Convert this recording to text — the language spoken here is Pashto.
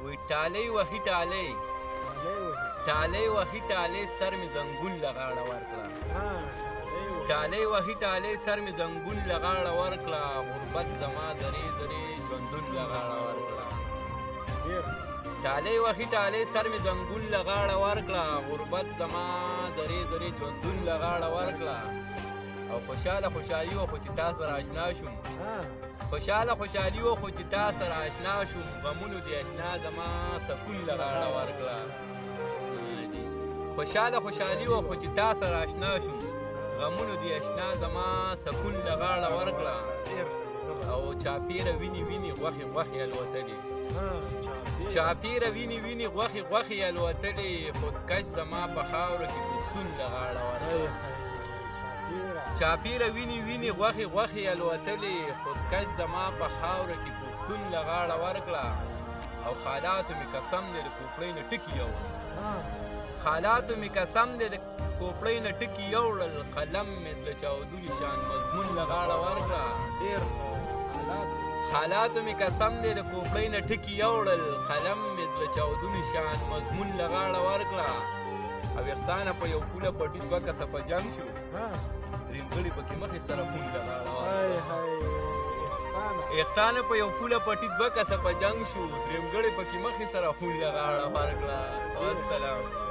وی ټالۍ وهي ټالۍ ټالۍ وهي ټالۍ سر مې زنګون له غاړه ورکړه ټالۍ وهي ټالۍ سر مې زنګون له غاړه ورکړه غربت زما درې درې ژوندون له غاړه ورکړه ټالۍ وهي ټالۍ سر مې زنګون له غاړه ورکړه غربت زما درې درې ژوندون له غاړه ورکړه او خوشاله خوشحالي وه خو چې تا سره اشنا شوم خوشاله خوشحالي وه خو چې تا سره اشنا شوم غمونو دې اشنا زما سکون له غاړه ورکړه خوشاله خوشحالي وه خو چې تا سره اشنا شوم غمونو دې اشنا زما سکون له غاړه ورکړه او چاپیره ویني ویني غوښې غوښې الوتلې چاپیره ویني ویني غوښې غوښې الوتلې خودکش زما په خاوره کې پښتون له غاړه ورکړه چاپیره ویني ویني غوښې غوښې الوتلې خودکش زما په خاوره کې پښتون له غاړه ورکړه او خالاتو مې قسم دی د کوپړۍ نه ټکي یوړل خالاتو مې قسم دی د کوپړۍ نه ټکي یوړل قلم مې زړه چاودلي شان مضمون له غاړه ورکړه خالاتو مې قسم دی د کوپړۍ نه ټکي یوړل قلم مې زړه چاودلي شان مضمون له غاړه ورکړه او احسانه په یو پوله پټي دوه کسه په جنګ شو درېمګړي پکې مخې سره خون له غاړه احسانه په یو پوله پټي دوه کسه په جنګ شو درېمګړي پکې مخې سره خون له غاړه ورکړه والسلام